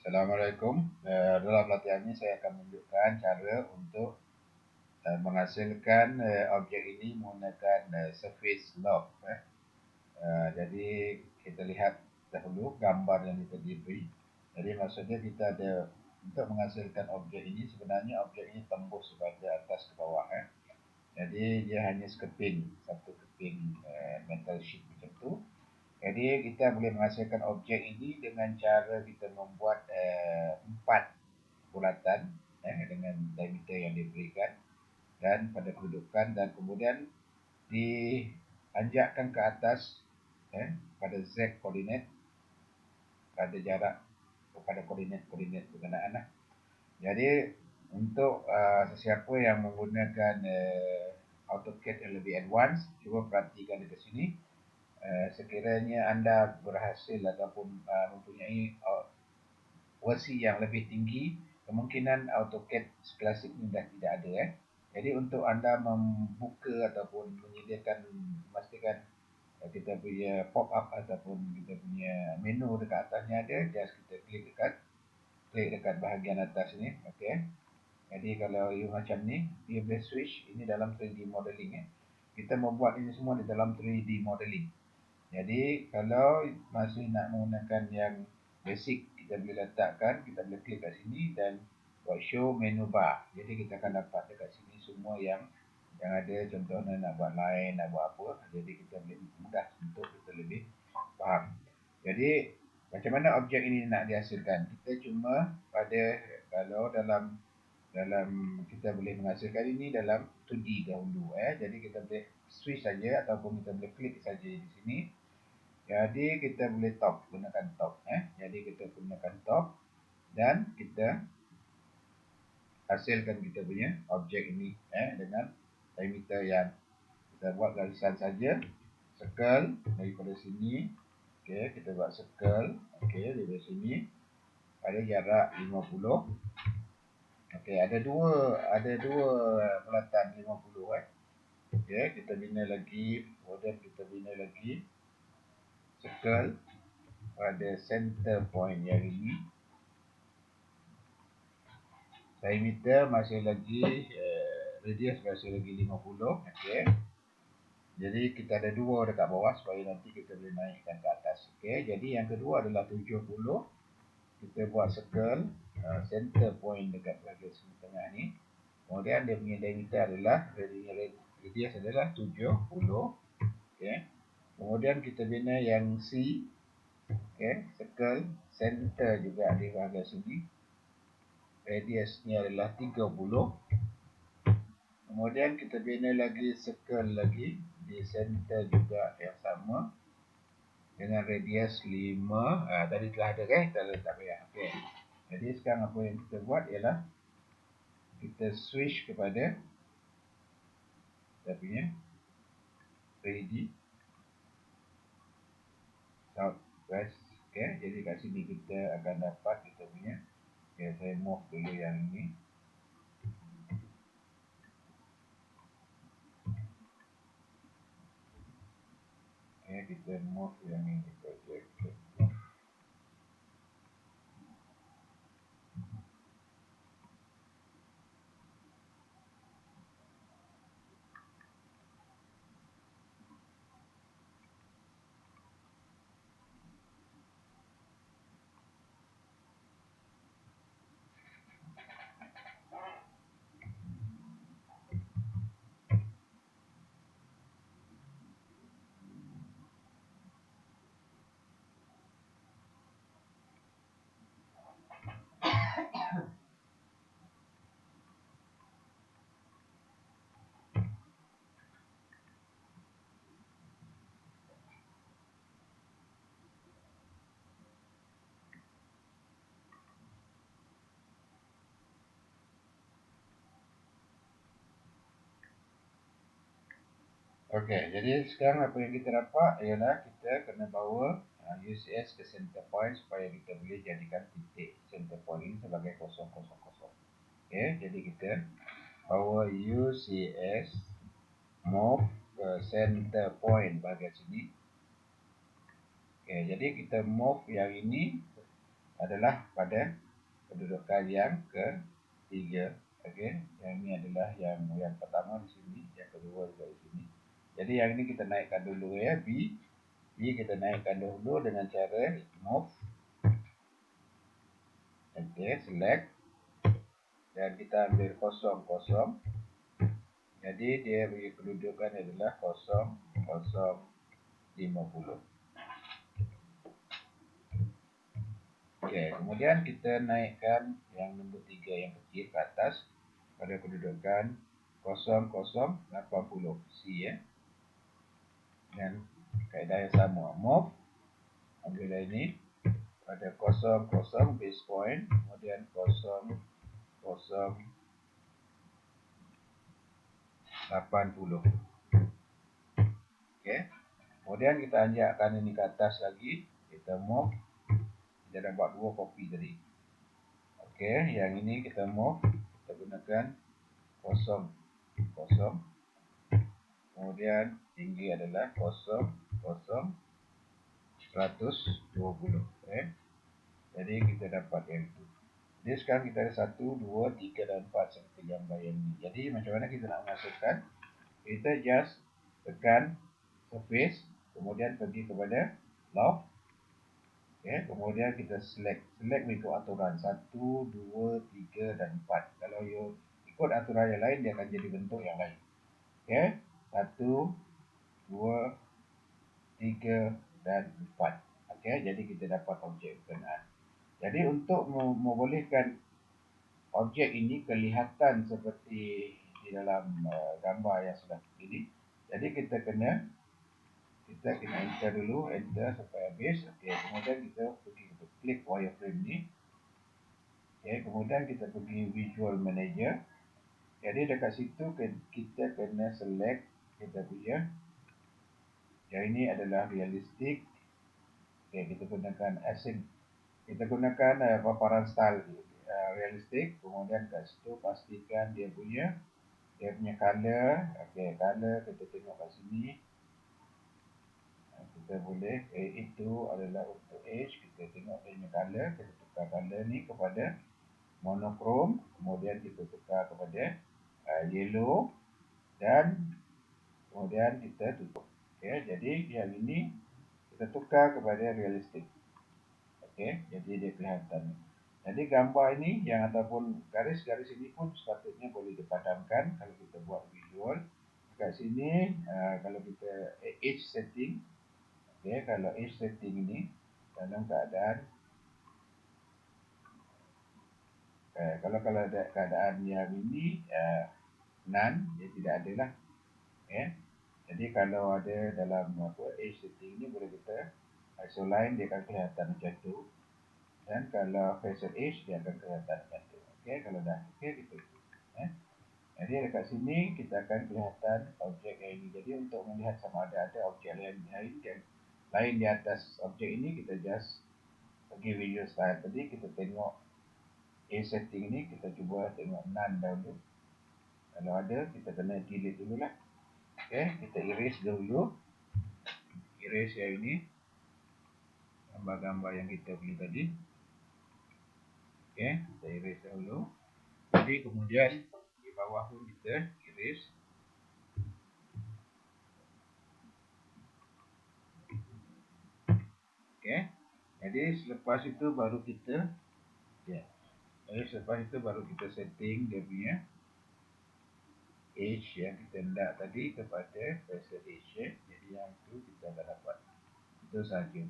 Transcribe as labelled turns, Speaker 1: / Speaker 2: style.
Speaker 1: Assalamualaikum. Dalam latihan ini saya akan menunjukkan cara untuk menghasilkan objek ini menggunakan surface log. Jadi kita lihat dahulu gambar yang kita diberi. Jadi maksudnya kita ada untuk menghasilkan objek ini, sebenarnya objek ini tembus daripada atas ke bawah. Jadi dia hanya sekeping, satu keping metal sheet macam tu. Jadi kita boleh menghasilkan objek ini dengan cara kita membuat 4 bulatan dengan diameter yang diberikan dan pada kedudukan, dan kemudian dianjakkan ke atas pada z koordinat pada jarak kepada koordinat berkenaan. Jadi untuk sesiapa yang menggunakan AutoCAD yang lebih advance, cuba perhatikan di sini. Sekiranya anda berhasil ataupun mempunyai versi yang lebih tinggi, kemungkinan AutoCAD klasik ini dah tidak ada. Jadi untuk anda membuka ataupun menyediakan, memastikan kita punya pop-up ataupun kita punya menu dekat atasnya ada, just kita klik dekat bahagian atas ni. Okey. Jadi kalau you macam ni, dia boleh switch ini dalam 3D modeling. Kita membuat ini semua di dalam 3D modeling. Jadi kalau masih nak menggunakan yang basic, kita boleh letakkan, kita boleh klik kat sini dan buat show menu bar. Jadi kita akan dapat dekat sini semua yang ada. Contohnya nak buat line, nak buat apa. Jadi kita boleh mudah untuk kita lebih faham. Jadi macam mana objek ini nak dihasilkan? Kita cuma pada kalau dalam kita boleh menghasilkan ini dalam 2D dahulu. Jadi kita boleh switch saja ataupun kita boleh klik saja di sini. Jadi kita boleh top, gunakan top. Jadi kita gunakan top dan kita hasilkan kita punya objek ini dengan diameter yang kita buat garisan saja, circle daripada sini. Okey, kita buat circle. Okey, dari sini pada jarak 50. Okey, ada dua bulatan 50. Okey, kita bina lagi, kemudian kita bina lagi circle pada center point yang ini. Diameter masih lagi radius masih lagi 50. Okey. Jadi kita ada dua dekat bawah supaya nanti kita boleh naikkan ke atas. Okey, jadi yang kedua adalah 70. Kita buat circle center point dekat bahagian sini tengah ni. Kemudian dia punya diameter adalah radius adalah 70. Okey. Kemudian kita bina yang C. Okey, circle center juga di bahagian sini. Radiusnya adalah 30. Kemudian kita bina lagi circle lagi di center juga yang sama dengan radius 5. Tadi telah ada tak payah. Okey. Jadi sekarang apa yang kita buat ialah kita switch kepada kita punya 3D south west. Okey, jadi kat sini kita akan dapat kita punya. Okey, saya move dulu yang ini. Okey, kita move yang ini saja. Okey, jadi sekarang apa yang kita dapat ialah kita kena bawa UCS ke center point supaya kita boleh jadikan titik center point ini sebagai 0, 0, 0. Okey, jadi kita bawa UCS move ke center point bahagian sini. Okey, jadi kita move yang ini adalah pada kedudukan yang ketiga. Okey, yang ini adalah yang pertama di sini, yang kedua juga di sini. Jadi yang ini kita naikkan dulu ya, B. B kita naikkan dulu dengan cara move. Okey, select. Dan kita ambil 0, 0. Jadi dia bagi kedudukan adalah 0, 0, 50. Okey, kemudian kita naikkan yang nombor 3 yang kecil ke atas pada kedudukan 0, 0, 80. C ya. Dan kaedah yang sama, move. Ambil ini pada 0, 0 base point, kemudian 0, 0, 80. Okey. Kemudian kita anjakkan ini ke atas lagi, kita move. Kita dapat 2 kopi tadi. Okey, yang ini kita move, kita gunakan 0, 0. Kemudian tinggi adalah 0, 0, 120. Jadi kita dapat yang itu. Jadi sekarang kita ada 1, 2, 3 dan 4 seperti gambar yang ini. Jadi macam mana kita nak masukkan? Kita just tekan surface, kemudian pergi kepada loft. Kemudian kita select mengikut aturan 1, 2, 3 dan 4. Kalau you ikut aturan yang lain, dia akan jadi bentuk yang lain. 1, 2, 3 dan 4. Jadi kita dapat objek berkenaan. Jadi untuk membolehkan objek ini kelihatan seperti di dalam gambar yang sudah ini, jadi kita kena enter dulu, enter sampai habis. Kemudian kita pergi klik wireframe ni. Kemudian kita pergi visual manager. Jadi dekat situ kita kena select kita punya. Yang ini adalah realistic. Kita gunakan async. Kita gunakan paparan style realistic. Kemudian kat situ pastikan dia punya color. Color kita tengok kat sini. Kita boleh itu adalah untuk edge. Kita tengok dia punya color. Kita tukar color ni kepada monochrome. Kemudian kita tukar kepada yellow. Dan kemudian kita tutup. Jadi yang ini kita tukar kepada realistic. Jadi dia kelihatan. Jadi gambar ini yang ataupun garis-garis ini pun sepatutnya boleh dipadamkan kalau kita buat visual. Dekat sini kalau kita edge setting. Kalau edge setting ini dalam keadaan kalau ada keadaan yang ini none, dia tidak ada lah. Jadi kalau ada dalam edge setting ini boleh kita isoline, dia akan kelihatan macam tu. Dan kalau facial edge dia akan kelihatan macam tu. Kalau dah kita tutup. Jadi dekat sini kita akan kelihatan objek yang ini. Jadi untuk melihat sama ada objek lain di atas objek ini, kita just pergi visual style tadi, kita tengok edge setting ni, kita cuba tengok none dahulu. Kalau ada, kita kena delete dulu lah. Kita erase dulu. Erase yang ini, gambar-gambar yang kita pilih tadi. Kita erase dahulu. Jadi kemudian di bawah pun kita erase. Jadi selepas itu baru kita setting dia punya edge yang kita hendak tadi kepada facial edge. Jadi yang itu kita akan dapat. Itu sahaja.